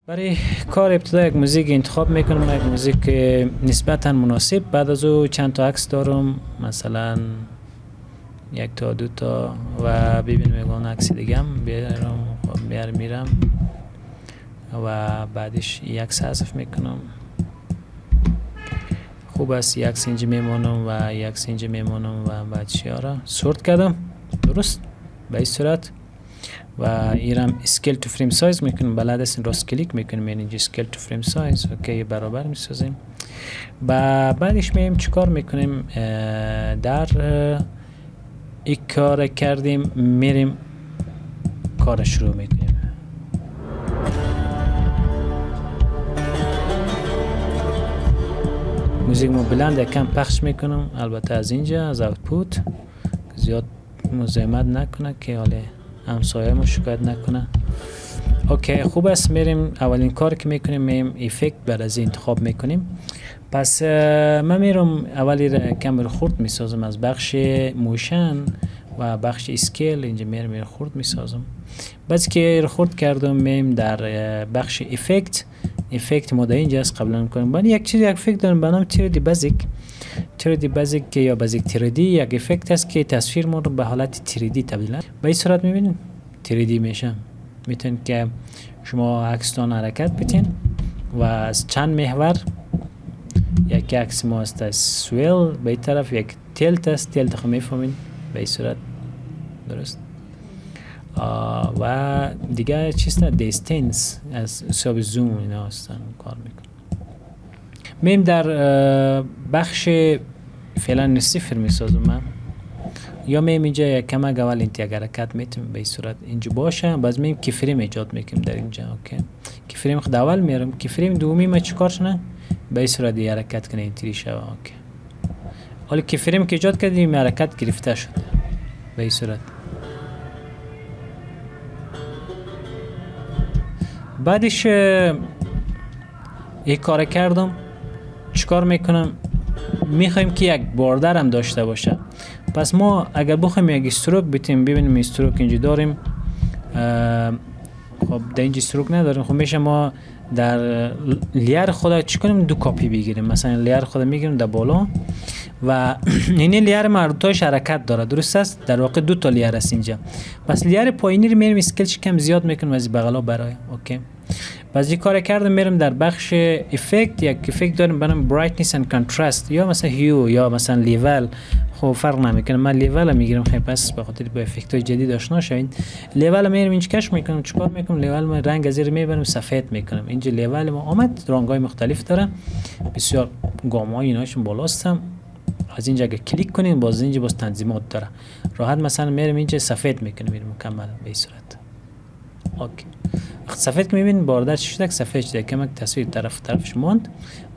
برای کار ابتدا یک موزیک انتخاب میکنم، یک موزیک نسبتا مناسب. بعد از او چند تا عکس دارم، مثلا یک تا دو تا، و ببینم اون عکس دیگه هم بیارم، میرم و بعدش یک عکس حذف میکنم. خوب است یک عکس اینجا میمونم و یک عکس اینجا میمونم و بعد را سورت کردم درست به این صورت و ایرم اسکیل تو فریم سایز میکنیم. بلد است راست کلیک میکنیم اینجا اسکیل تو فریم سایز، اوکی برابر میسازیم. بعدش میایم چیکار میکنیم؟ در این کار کردیم میریم کار شروع میکنیم. موزیک مو بلند یکم پخش میکنم، البته از اینجا از اوتپوت زیاد مزاحمت نکنه که حالا همسایه ما شکایت نکنه. اوکی خوب است. میریم اولین کار که میکنیم میریم افکت بعد از انتخاب میکنیم. پس من میرم اولی را کم خورد میسازم از بخش موشن و بخش اسکیل. اینجا میرم خورد میسازم. بعد که خورد کردم میریم در بخش افکت ما در اینجا است قبلا میکنیم. بعد یک افکت دارم به نام تیردی بیزیک که یا بیزیک تیردی، یک افکت است که تصویر ما رو به حالت تیردی تبدیل به این صورت میبینید تیردی میشه. میتونید که شما عکستان حرکت بتین و از چند محور، یک عکس ما است از سویل به این طرف، یک تلت است، تلت خود میفهمین به این صورت درست. و دیگه چیست دیستنس از حساب زوم اینا هستن کار میکنم. میم در بخش فعلا صفر میسازم من، یا میم اینجا کمک اول انتی اگر حرکت میتونم به این صورت اینجا باشه. باز میم کی فریم ایجاد میکنم در اینجا. اوکی کی فریم خود اول میارم، کی فریم دومی ما چیکار شنه به این صورت حرکت کنه اینطوری شوه. اوکی حالا کی فریم که ایجاد کردیم حرکت گرفته شد به این صورت. بعدش یک کار کردم چیکار میکنم؟ میخوایم که یک باردر هم داشته باشه. پس ما اگر بخوایم یک استروک بتیم، ببینیم استروک اینجا داریم. خب در اینجا استروک نداریم. خب میشه ما در لیر خود چی کنیم؟ دو کپی بگیریم. مثلا لیر خود میگیریم در بالا و این لیر مربوطش حرکت داره، درست است؟ در واقع دو تا لیر است اینجا. پس لیر پایینی رو میریم اسکیلش کم زیاد میکنیم از بغلا برای. اوکی بعد این کار کردم میرم در بخش افکت، یک افکت داریم به نام برایتنس اند کانتراست یا مثلا هیو یا مثلا لیول. خب فرق نمیکنه، من لیول میگیرم. خیلی پس به خاطر با افکت های جدید آشنا شوین. لیول میرم اینجا کش میکنم. چیکار میکنم؟ لیول ما رنگ از زیر میبرم سفید میکنم. اینجا لیول ما آمد رنگای مختلف داره، بسیار گامای ایناشون بالاستم. از اینجا اگه کلیک کنین باز اینجا باز تنظیمات داره، راحت مثلا میرم اینجا سفید میکنم، میرم مکمل به این صورت. اوکی سفید که میبینید باردر چی شده؟ سفید شده، کمک تصویر طرفش ماند.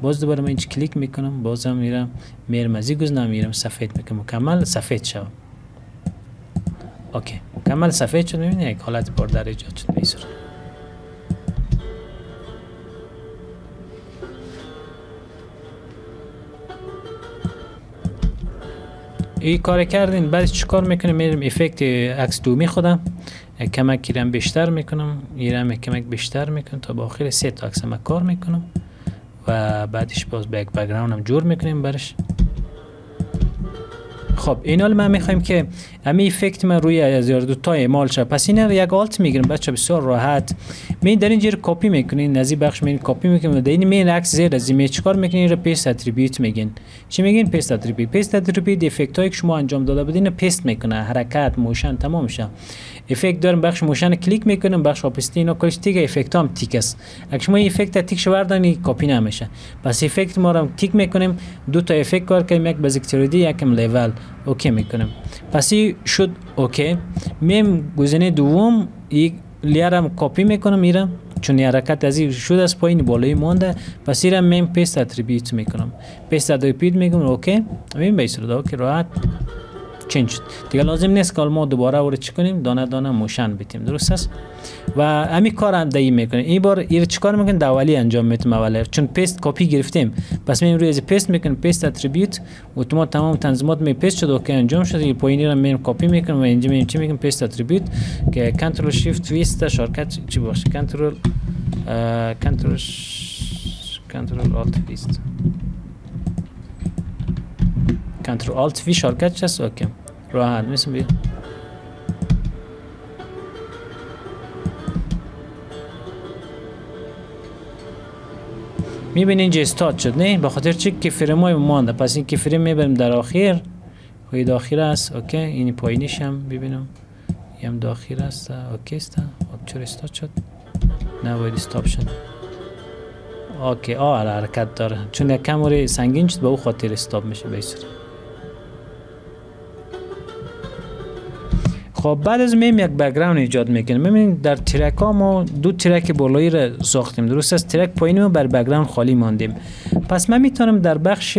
باز دوباره من اینجا کلیک میکنم، بازم میرم از این گزینه میرم سفید میکنم، مکمل سفید شد. اوکی مکمل سفید شد. میبینید یک حالت باردر ایجاد شد به این صورت. این کار کردین. بعد چیکار میکنم؟ میرم افکت عکس دومی خودم کمک ایرم بیشتر میکنم، ایرم کمک بیشتر میکنم تا با آخر 3 تا عکس ما کار میکنم و بعدش باز بک بک‌گراند هم جور میکنیم برش. خب این حال ما میخوایم که همین افکت من روی از دو تا اعمال شه. پس این رو یک آلت میگیرم بچه بسیار راحت. می در اینجا کپی میکنین، از این بخش می کپی میکنین، در این می عکس زیر از این چیکار میکنین؟ رو پیست اتریبیوت میگین. چی میگین؟ پیست اتریبیوت. پیست اتریبیوت افکت هایی که شما انجام داده بودین پیست میکنه، حرکت، موشن تمام میشه. افکت دارم بخش موشن کلیک میکنم، بخش اپستین و کلش تیک افکت هم تیک است. اگه شما افکت تیک شو بردارین کپی نمیشه. پس افکت ما رو تیک میکنیم، دو تا افکت کار کنیم، یک بیزیک تیردی یکم لیول. اوکی میکنم. پس این شد اوکی. میم گزینه دوم یک لیرم کپی میکنم میرم، چون حرکت از این شد از پایین بالایی مونده. پس اینم میم پیست اتریبیوت میکنم، پیست اتریبیوت میگم اوکی. میم به صورت اوکی راحت چنج شد. دیگه لازم نیست که ما دوباره اون رو چی کنیم؟ دانه دانه موشن بدیم، درست است؟ و همین کار هم دایی میکنیم. این بار این چیکار میکنیم؟ دولی انجام میتیم اولی، چون پیست کپی گرفتیم. پس میریم روی از پیست میکنیم، پیست اتریبیوت اتومات تمام تنظیمات می پیست شد. اوکی انجام شد. این پایینی رو میریم کپی میکنیم و اینجا میریم چی میگیم؟ پیست اتریبیوت که کنترل شیفت ویست شارکت چی باشه؟ کنترل کنترل آلت وی است. کنترل آلت وی شارکت چست. اوکی راحت میسم بیا. میبینین اینجا استارت شد نه، به خاطر چی که فریم های مانده. پس این که فریم میبریم در آخر، خواهی داخل است. اوکی اینی پایینیش هم ببینم هم داخل است. اوکی است. چرا استارت شد؟ نه باید استاپ شد. اوکی حرکت داره چون یک کم سنگین شد به او خاطر استاپ میشه بیسر. خب بعد از میم یک بک‌گراند ایجاد میکنیم. ببینید در ترک ها ما دو ترک بالایی را ساختیم، درست است. ترک پایینی رو بر بک‌گراند خالی ماندیم. پس من میتونم در بخش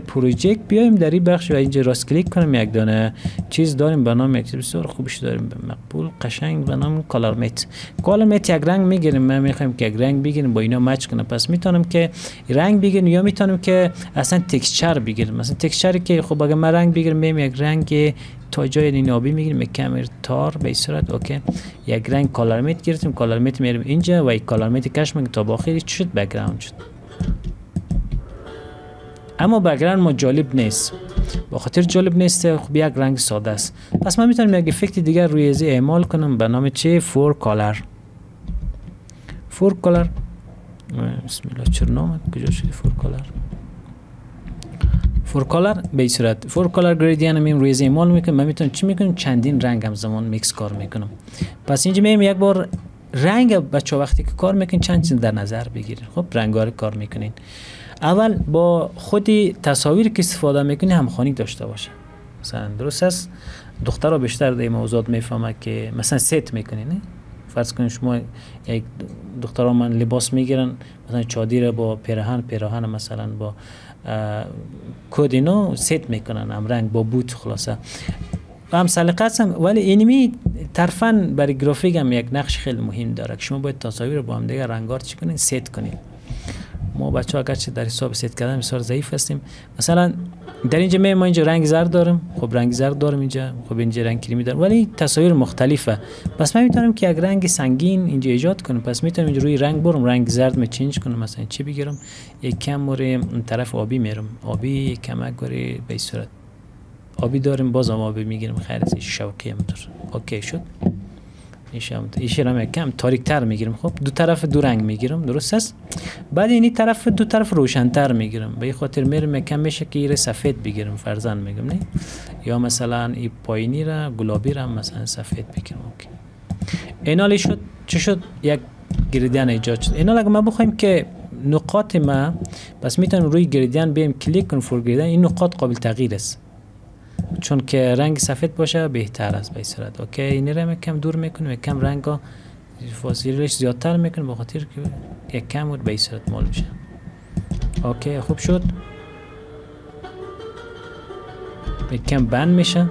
پروژکت بیایم، در این بخش و اینجا راست کلیک کنم، یک دانه چیز داریم به نام، یک چیز بسیار خوبش داریم مقبول قشنگ به نام کالر میت. کالر میت یک رنگ میگیریم. من میخوایم که یک رنگ بگیریم با اینا مچ کنه. پس میتونم که رنگ بگیریم یا میتونم که اصلا تکسچر بگیریم. مثلا تکسچری که خب اگه من رنگ بگیرم میم یک رنگ تا جای این آبی میگیریم، یک کمر تار به این صورت. اوکی یک رنگ کالر میت گرفتیم، کالر میت میاریم اینجا و یک کالر میت کش میگیم تا باخری شد بک‌گراند شد. اما بک‌گراند ما جالب نیست. با خاطر جالب نیست خب یک رنگ ساده است. پس من میتونم یک افکت دیگر روی ازی اعمال کنم به نام چه؟ فور کالر. فور کالر بسم الله چرا نام کجا شد فور کالر؟ فور کالر به این صورت. فور کالر گریدین میم روی ازی اعمال میکنم. من میتونم چی میکنم؟ چندین رنگ همزمان میکس کار میکنم. پس اینجا میم یک بار رنگ بچه وقتی که کار میکنین چند چیز در نظر بگیرید. خب رنگا رو کار میکنین. اول با خودی تصاویر که استفاده میکنی همخوانی داشته باشه. مثلا درست است دخترها بیشتر در این موضوعات میفهمه که مثلا ست میکنی نه. فرض کنید شما یک دخترها من لباس میگیرن مثلا چادر با پیراهن مثلا با کد اینو ست میکنن هم رنگ با بوت خلاصه هم سلیقه هستم. ولی اینمی طرفاً برای گرافیک هم یک نقش خیلی مهم داره که شما باید تصاویر با هم دیگه رنگار چی کنین ست کنین. ما بچه‌ها اگرچه در حساب ست کردن بسیار ضعیف هستیم. مثلا در اینجا ما اینجا رنگ زرد دارم. خب رنگ زرد دارم اینجا. خب اینجا رنگ کریمی دارم ولی تصاویر مختلفه. پس من میتونم که یک رنگ سنگین اینجا ایجاد کنم. پس میتونم اینجا روی رنگ برم رنگ زرد می چنج کنم. مثلا چی بگیرم یک کم موره اون طرف آبی میرم. آبی کمک گوری به صورت آبی داریم بازم آبی میگیرم. خیر از شوکی هم دار. اوکی شد. ایش هم کم تاریک تر میگیرم. خب دو طرف دو رنگ میگیرم درست است. بعد اینی طرف دو طرف روشن تر میگیرم. به این خاطر میرم کم میشه که ایره سفید بگیرم فرضاً میگم نه. یا مثلا این پایینی را گلابی را مثلا سفید بگیرم. اوکی اینالی شد. چه شد؟ یک گریدین ایجاد شد. اینا اگه ما بخوایم که نقاط ما پس میتونم روی گریدین بیام کلیک کنم فور گریدین. این نقاط قابل تغییر است چون که رنگ سفید باشه بهتر است به صورت. اوکی این رو کم دور میکنم کم رنگا فاصلهش زیادتر میکنم به خاطر که یک کم به صورت مال میشه. اوکی خوب شد. یک کم بند میشه.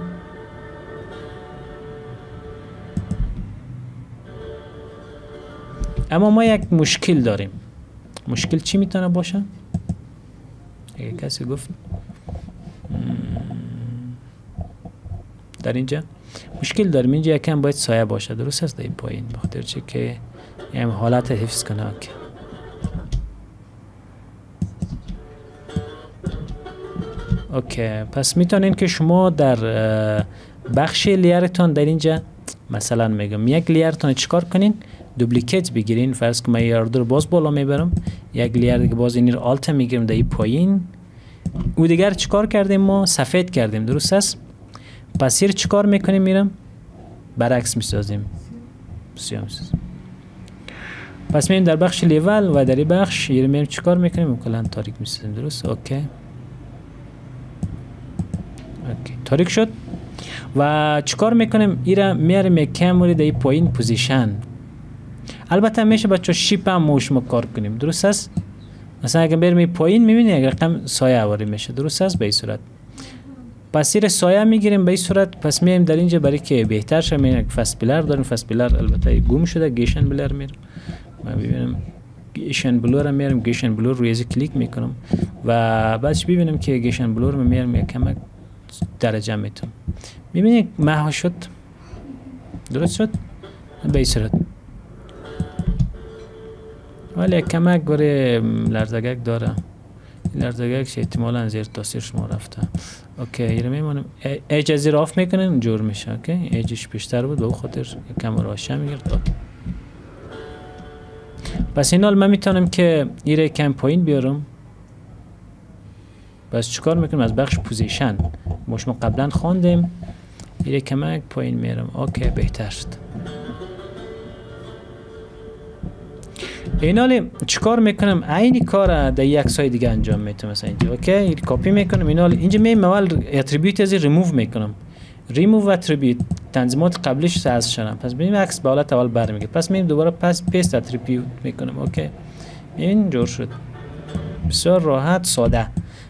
اما ما یک مشکل داریم. مشکل چی میتونه باشه؟ اگه کسی گفت در اینجا مشکل داریم. اینجا یکم باید سایه باشه درست است در این پایین بخاطر چه که این حالت حفظ کنه. اوکی پس میتونین که شما در بخش لیرتون در اینجا مثلا میگم یک لیرتون چیکار کنین دوپلیکیت بگیرین. فرض کنم من یاردر باز بالا میبرم یک لیر دیگه باز این رو آلت میگیرم در این پایین. او دیگر چیکار کردیم ما سفید کردیم درست است. پس hier چیکار میکنیم میرم برعکس میسازیم. پس میریم در بخش لیول و در این بخش میریم چیکار میکنیم کلا تاریک میسازیم درست. اوکی تاریک شد و چیکار میکنیم ایرا میاریم یک کم در این پایین پوزیشن. البته میشه بچه شیپ هم موش ما کار کنیم درست است. مثلا اگه بریم پایین میبینی یک رقم سایه آوری میشه درست است به این صورت. پس زیر سایه میگیریم به این صورت. پس میایم در اینجا برای که بهتر شه میریم فست بلر داریم. فست بلر البته گم شده گیشن بلر میرم. من ببینم گیشن بلور رو میارم. گیشن بلور روی از کلیک میکنم و بعدش ببینم که گیشن بلور رو میارم یک کم درجه میتونم. میبینید محو شد درست شد به این صورت. ولی کمک گره لرزگک داره. لرزگکش احتمالاً زیر تاثیر شما رفته. اوکی ایره میمونم. ایج از زیر آف میکنین جور میشه. اوکی ایجش بیشتر بود به او خاطر کم روشه میگرد. پس این حال من میتونم که ایره کم پایین بیارم. بس چیکار میکنم از بخش پوزیشن ما قبلا خواندیم ایره کمک پایین میرم. اوکی بهتر شد. این حال چیکار میکنم عین کار در یک سایت دیگه انجام میتونم. مثلا اینجا اوکی این کپی میکنم. این حال اینجا میام اول اتریبیوت از ریموو میکنم. ریموو اتریبیوت تنظیمات قبلیش حذف شدن. پس ببین عکس به حالت اول برمیگه. پس میام دوباره پیست اتریبیوت میکنم. اوکی این جور شد. بسیار راحت ساده.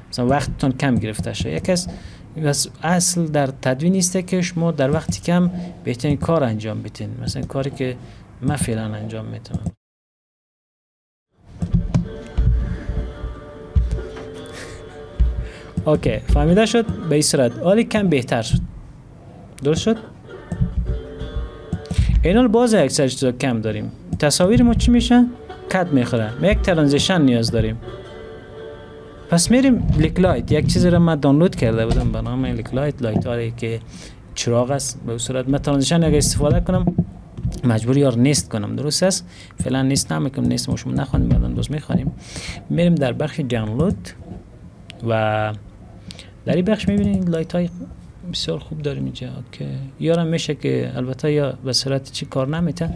مثلا وقتتون کم گرفته شه. یک از اصل در تدوین است که شما در وقتی کم بهترین کار انجام بدین. مثلا کاری که من فعلا انجام میتونم. اوکی فهمیده شد به این صورت. حالی کم بهتر شد. درست شد؟ اینال باز یک چیز کم داریم. تصاویر ما چی میشه؟ کد میخوره. ما یک ترانزیشن نیاز داریم. پس میریم لیک لایت. یک چیزی رو من دانلود کرده بودم به نام لیک لایت. لایت هایی که چراغ است. به صورت من ترانزیشن اگه استفاده کنم مجبور یار نیست کنم. درست است؟ فعلا نیست نمیکنم. نیست شما نخوانیم بعدا باز میخوانیم. میریم در بخش دانلود و در این بخش میبینید لایت های بسیار خوب داریم اینجا. اوکی یارم میشه که البته یا به صورت چی کار نمیته.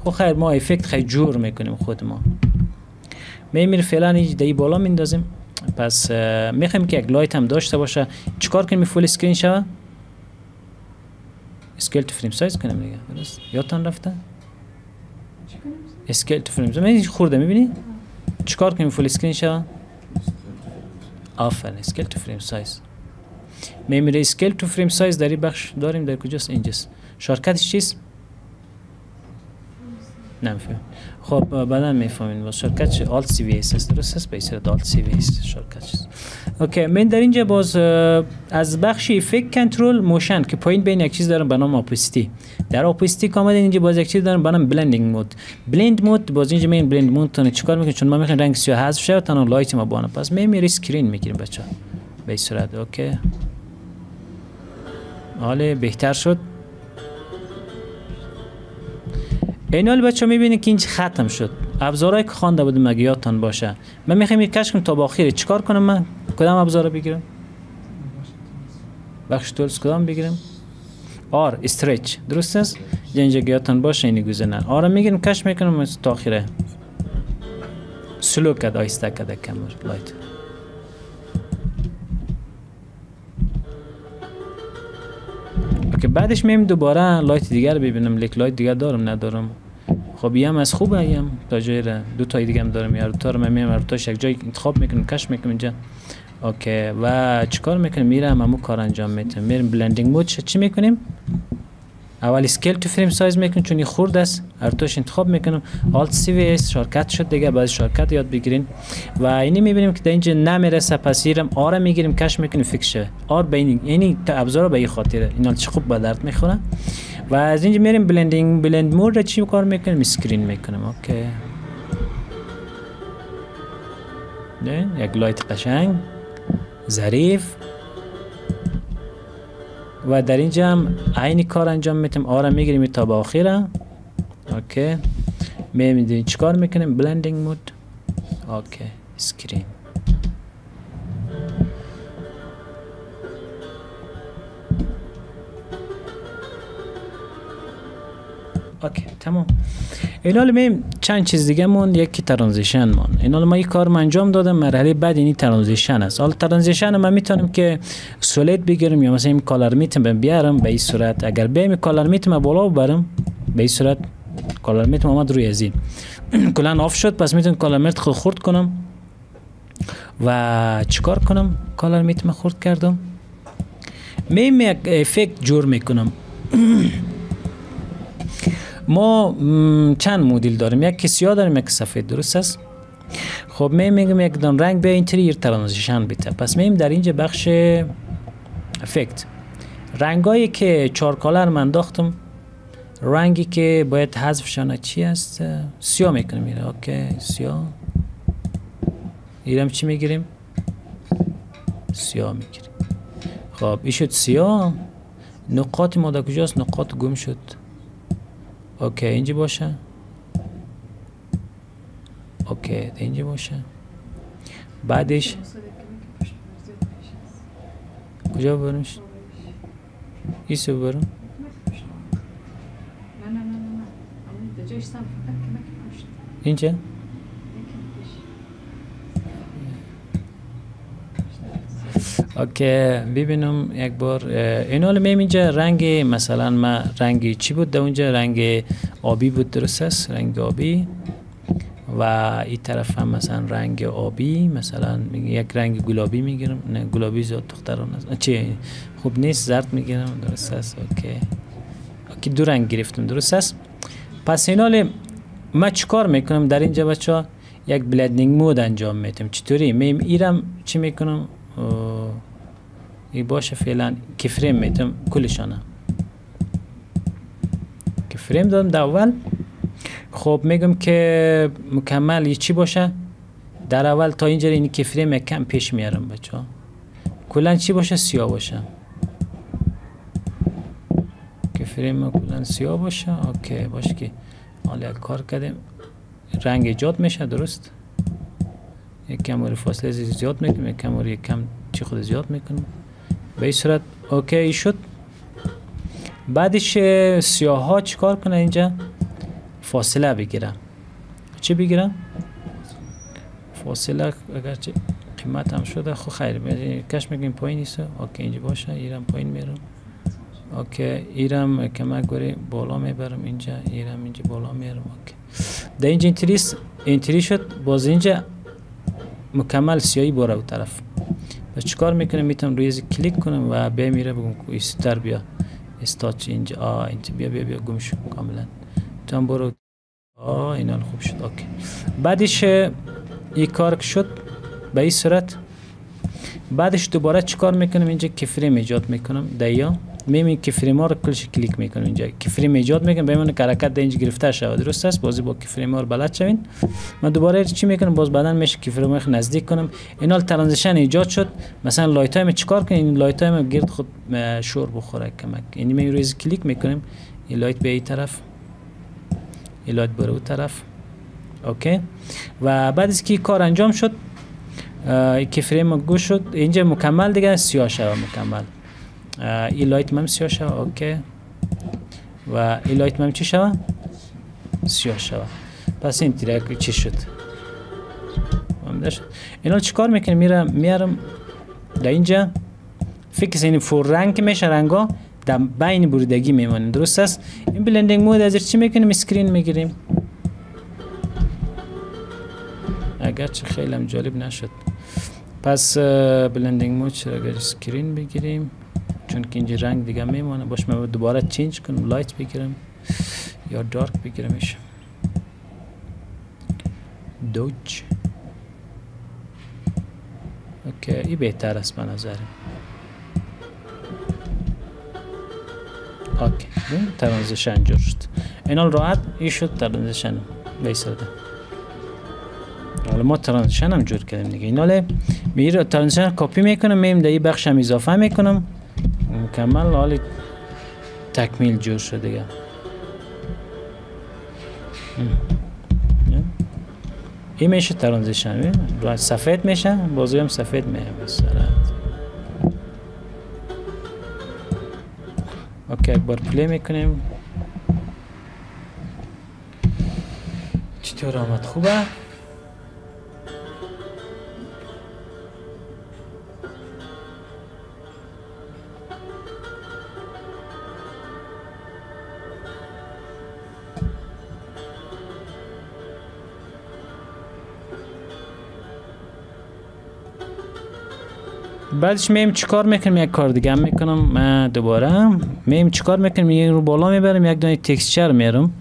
خب خیر ما افکت خیلی جور میکنیم خود ما. میریم فعلا اینجا بالا میندازیم. پس میخوایم که یک لایت هم داشته باشه. چیکار کنیم فول اسکرین شوه؟ اسکیل تو فریم سایز کنیم دیگه. درست یادتان رفته؟ اسکیل تو فریم سایز. من خورده میبینی؟ چیکار کنیم فول اسکرین شوه؟ آفرین اسکیل تو فریم سایز. میمیره اسکیل تو فریم سایز در این بخش داریم. در کجاست؟ اینجاست. شارکتش چیست؟ نمیفهم. خب بعدا میفهمین. با شارکتش آلت سی وی اس است. درست است؟ به صورت آلت سی وی اس شارکتش. اوکی من در اینجا باز از بخش افکت کنترل موشن که پایین بین یک چیز دارم به نام اپوسیتی. در اپوسیتی آمده اینجا باز یک چیز دارم به نام بلندینگ مود. بلند مود باز اینجا میگیم بلند مود تون چیکار میکنه؟ چون ما میخوایم رنگ سیاه حذف شه تا لایت ما بانه. پس میمیره اسکرین میگیریم بچه‌ها. به این صورت اوکی. حالا بهتر شد. این حال بچه‌ها میبینید که اینجا ختم شد. ابزارهایی که خوانده بودم مگه یادتان باشه. من میخوام یک کش کنم تا با آخر. چیکار کنم من؟ کدام ابزار بگیرم؟ بخش تولز کدام بگیرم؟ آر استرچ. درست است؟ اینجا یادتان باشه اینی گزینه. آر میگیرم کش میکنم تا آخره. سلو کد آیسته کد کمر لایت. اوکی بعدش میام دوباره لایت دیگر ببینم. لیک لایت دیگر دارم ندارم. خب هم از خوبه هم تا جای را دو تای دیگه هم دارم. یا دو تا رو من میام تاش یک جای انتخاب میکنم کش میکنم اینجا. اوکی و چیکار میکنم؟ میرم همون کار انجام میدم. میرم بلندینگ مود چی میکنیم؟ اول اسکیل تو فریم سایز میکنم چون این خرد است. ارتوش انتخاب میکنم. آلت سی وی اس شارکت شد دیگه. بعد شارکت یاد بگیرین و اینی میبینیم که در اینجا نمیرسه. پس میرم آر میگیریم کش میکنیم فیکس شه. آر بین یعنی ابزار به این خاطره اینا چه خوب به درد میخوره. و از اینجا میریم بلند مود را چی کار میکنیم؟ اسکرین میکنم. اوکی نه یک لایت قشنگ ظریف و در اینجا هم عین کار انجام میتیم. آره میگیریم تا به آخره. اوکی میبینید چیکار میکنیم؟ بلندینگ مود. اوکی اسکرین. اوکی تمام. این حال میم چند چیز دیگه مون. یکی ترانزیشن مون. این حال ما یک کار انجام دادم. مرحله بعد اینی ترانزیشن است. حالا ترانزیشن من میتونم که سولید بگیرم یا مثلا این کالر میتم بیارم به این صورت. اگر بیم کالر میتم بالا ببرم به این صورت کالر میتم اومد روی ازین کلا آف شد. پس میتونم کالر میت خورد کنم و چیکار کنم؟ کالر میتم خورد کردم. میم یک افکت جور میکنم. ما چند مدل داریم. یک سیاه داریم یک سفید. درست است؟ خب میگم یک دان رنگ به اینتریر ترانزیشن بیته. پس میم در اینجا بخش افکت رنگایی که چهار کالر من انداختم رنگی که باید حذف شانه چی است؟ سیاه میکنیم میره. اوکی سیاه. ایرم چی میگیریم؟ سیاه میگیریم. خب این شد سیاه. نقاط ما در کجاست؟ نقاط گم شد. اوکی اینجا باشه. اوکی اینجا باشه. بعدش کجا برمش؟ ایسو برم. اینجا؟ اوکی ببینم یک بار اینا رو میم اینجا رنگ مثلا ما رنگ چی بود در اونجا؟ رنگ آبی بود درست است؟ رنگ آبی و این طرف هم مثلا رنگ آبی مثلا یک رنگ گلابی میگیرم. نه گلابی زیاد دختران است چی خوب نیست. زرد میگیرم درست است. اوکی دو رنگ گرفتم درست است. پس اینا ما چیکار میکنم در اینجا بچه؟ یک بلندینگ مود انجام میدم. چطوری؟ میم ایرم چی میکنم؟ این باشه فعلا کی فریم میتم کلشانه کی فریم دادم در اول. خب میگم که مکمل چی باشه در اول تا اینجا اینی کی فریم کم پیش میارم بچه ها. کلا چی باشه؟ سیاه باشه. کی فریم کلا سیاه باشه. اوکی باشه که حالا کار کردیم رنگ ایجاد میشه درست. یک کم فاصله زیاد میکنم یک کم یک کم چی خود زیاد میکنم به این صورت. اوکی شد. بعدش سیاه ها چیکار کنه اینجا؟ فاصله بگیرم. چی بگیرم؟ فاصله اگرچه قیمت هم شده خب خیر کش میگیم پایین نیست. اوکی اینجا باشه. ایرم پایین میرم. اوکی ایرم کمک گوری بالا میبرم اینجا. ایرم اینجا بالا میرم. اوکی در اینجا اینتری شد. باز اینجا مکمل سیاهی باره او طرف. پس چیکار میکنم؟ میتونم روی کلیک کنم و بمیره بگم که استر بیا استاچ اینجا. اینجا بیا گم شو کاملا. تو هم برو. اینا خوب شد. اوکی بعدش این کار شد به این صورت. بعدش دوباره چیکار میکنم؟ اینجا کی فریم ایجاد میکنم. دیا میمی کی فریم ها رو کلش کلیک میکنم. اینجا کی فریم ایجاد میکنم ببینم که حرکت در اینجا گرفته شود درست است. بازی با کی فریم ها رو بلد شوین. من دوباره چی میکنم؟ باز بعدا میشه کی فریم ها نزدیک کنم. اینا ترانزیشن ایجاد شد. مثلا لایت تایم چیکار کنم؟ این لایت تایم گرد خود شور بخوره کمک. یعنی من روی کلیک میکنم این لایت به این طرف این لایت بره اون طرف. اوکی و بعد از که کار انجام شد کی فریم گوش شد اینجا مکمل دیگه سیاه شد مکمل. این لایت من سیاه شد. اوکی و این لایت من چی شد؟ سیاه شد. پس این تیره چی شد؟ اینا چیکار میکنم؟ میارم در اینجا فکر این فور رنگ میشه رنگا در بین بریدگی میمانیم درست است. این بلندینگ مود از چی میکنیم؟ اسکرین میگیریم. اگرچه خیلی هم جالب نشد. پس بلندینگ مود چرا اگر اسکرین بگیریم چون که اینجا رنگ دیگه میمانه. باش من دوباره چینج کنم لایت بگیرم یا دارک بگیرمش. دوج. اوکی این بهتر است به نظرم. اوکی ترانزیشن جور شد. اینا راحت این شد ترانزیشن بیساده. حالا ما ترانزیشن هم جور کردیم دیگه. اینا میره ترانزیشن کپی میکنم میم در این بخش هم اضافه میکنم مکمل حالی تکمیل جور شد دیگه. این میشه ترانزیشن. سفید میشه بازوی هم سفید میشه بسرعت. اوکی یک بار پلی میکنیم. چطور آمد؟ خوبه؟ بعدش میم چیکار میکنم؟ یک کار دیگه هم میکنم. من دوباره میم چیکار میکنم؟ یک رو بالا میبرم یک دونه تکسچر میارم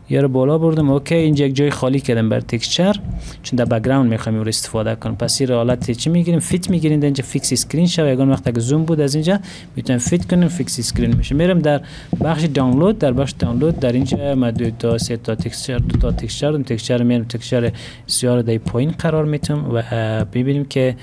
یا رو بالا بردم. اوکی، اینجا یک جای خالی کردم بر تکسچر، چون در بک‌گراند میخوایم رو استفاده کنم. پس این حالت چی میگیریم؟ فیت میگیریم. اینجا فیکس اسکرین شو. یگان وقت اگه زوم بود از اینجا میتونم فیت کنیم، فیکس اسکرین میشه. میرم در بخش دانلود. در بخش دانلود در اینجا ما 2 تا 3 تا تکسچر، 2 تا تکسچر میارم. تکسچر سیاه در پایین قرار میتم و ببینیم که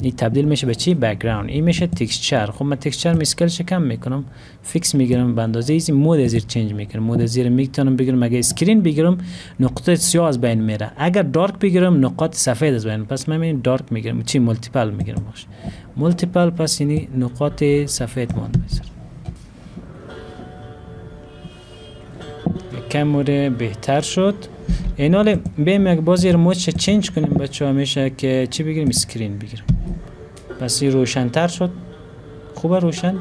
این تبدیل میشه به چی؟ بک‌گراند. این میشه تکسچر. خب من تکسچر اسکیلش کم میکنم، فیکس میگیرم به اندازه ایزی. مود از چنج میکنم. مود از میتونم بگیرم اگه اسکرین بگیرم نقطه سیاه از بین میره، اگر دارک بگیرم نقاط سفید از بین. پس من این دارک میگیرم، چی مولتیپل میگیرم. باشه مولتیپل، پس یعنی نقاط سفید مونده. کم موره بهتر شد. این حال بیم یک بازی رموتش چنج کنیم بچه ها، میشه که چی بگیریم؟ اسکرین بگیرم. پس این روشن تر شد. خوبه روشن.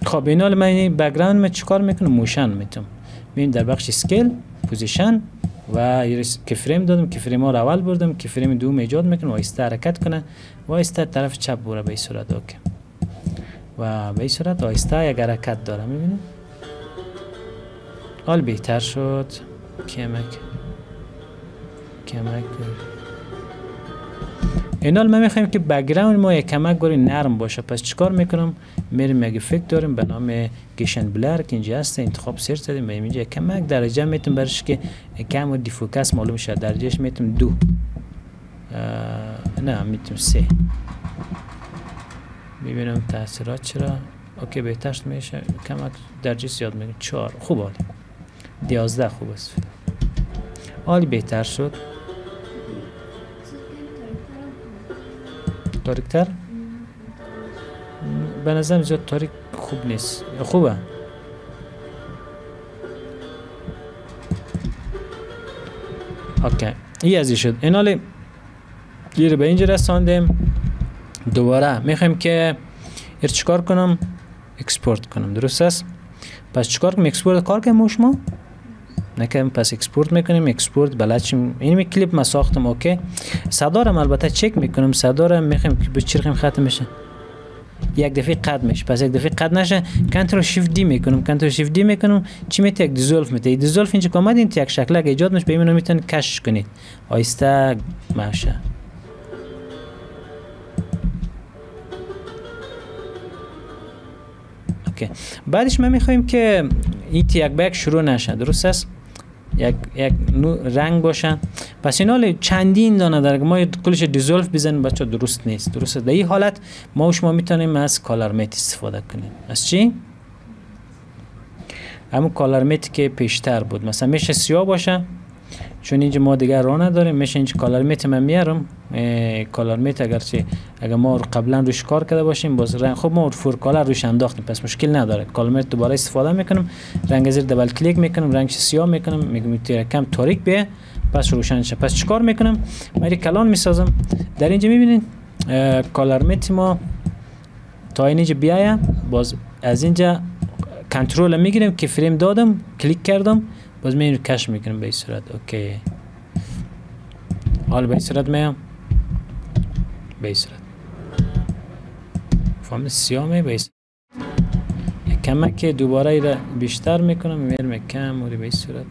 خب این حال من این بک‌گراند چیکار میکنم؟ موشن میتونم. ببین در بخش اسکیل، پوزیشن و که فریم دادم، که فریم ها رو اول بردم، که فریم دوم ایجاد میکنم و ایسته حرکت کنه و ایسته طرف چپ بره به این صورت. اوکی، و به این صورت ایسته یک حرکت داره. میبینید حال بهتر شد. کمک این حال ما میخوایم که بک‌گراند ما یک کمک گوری نرم باشه. پس چیکار میکنم؟ میریم یک افکت داریم به نام گیشن بلر که اینجا هست. انتخاب سرچ دادیم و اینجا کمک درجه میتونم برش که کم و دیفوکس معلوم شد. درجهش میتونم 2، نه میتونم 3. ببینم تاثیرات چرا. اوکی بهتر میشه. کمک درجه زیاد میگم 4. خوب عالی. 11 خوب است. عالی بهتر شد. تاریک‌تر؟ به نظرم زیاد تاریک خوب نیست. خوبه. اوکی این ازی شد. این حالی گیر به اینجا رساندیم. دوباره میخوایم که ایر چیکار کنم؟ اکسپورت کنم. درست است؟ پس چیکار کنم؟ اکسپورت کار کنم شما؟ نکنم. پس اکسپورت میکنیم. اکسپورت بلدشیم. این کلیپ ما ساختم. اوکی صدا رو البته چک میکنم. صدا رو میخوایم که به چرخیم ختم میشه. یک دفعه قد میشه. پس یک دفعه قد نشه کنترل شیفت دی میکنم. کنترل شیفت دی میکنم. چی میته؟ یک دیزولف میته. دیزولف اینجا کامد این یک شکل ایجاد میشه. ببینید میتونید کش کنید. آیسته ماشه. اوکی بعدش ما میخوایم که این یک بک شروع نشه. درست است؟ یک رنگ باشه. پس این حال چندین دانه داره که ما کلش دیزولف بزنیم بچه درست نیست. درست است؟ در این حالت ما و شما میتونیم از کالر میت استفاده کنیم. از چی؟ همون کالر میت که پیشتر بود. مثلا میشه سیاه باشه، چون اینجا ما دیگر راه نداریم. میشه اینجا کالر میت من میارم. کالر میت اگر ما قبلا روش کار کرده باشیم باز رنگ، خب ما فور کالر روش انداختیم پس مشکل نداره. کالر میت دوباره استفاده میکنم. رنگ زیر دبل کلیک میکنم، رنگش سیاه میکنم، میگم کم تاریک به پس روشن شه. پس چیکار میکنم؟ من کلان میسازم. در اینجا میبینید کالر میت ما تا اینجا بیاید. باز از اینجا کنترل میگیرم که فریم دادم، کلیک کردم، باز من اینو کش میکنم به این صورت. اوکی حالا به این صورت میام، به این صورت فهمت؟ سیاه می به این صورت. یک کمک دوباره ایره بیشتر میکنم، میرم کم موری به این صورت.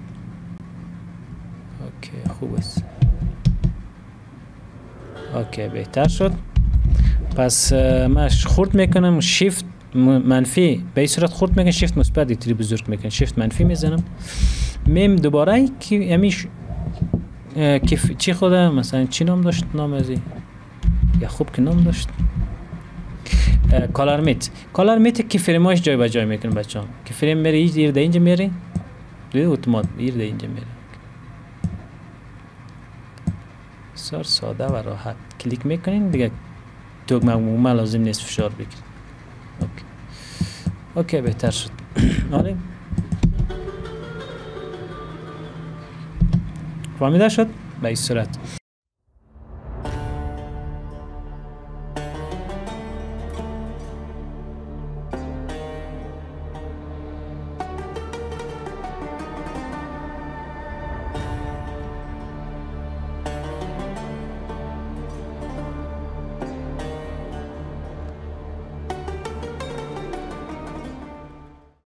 اوکی خوب است. اوکی بهتر شد. پس من خورد میکنم، شیفت منفی به این صورت خورد میکنم، شیفت مثبت اینطوری بزرگ میکنم، شیفت منفی میزنم. میم دوباره که همیش چی خوده مثلا چی نام داشت؟ نام ازی یا خوب که نام داشت کالر میت. کالر میت که فریماش جای به جای میکنه بچه‌ها. که فریم میره ایر ده اینجا میره، دوی اتومات ایر ده اینجا میره. بسیار ساده و راحت. کلیک میکنین دیگه دکمه لازم نیست فشار بگیرید. اوکی اوکی بهتر شد. آره فهمیده شد؟ به این صورت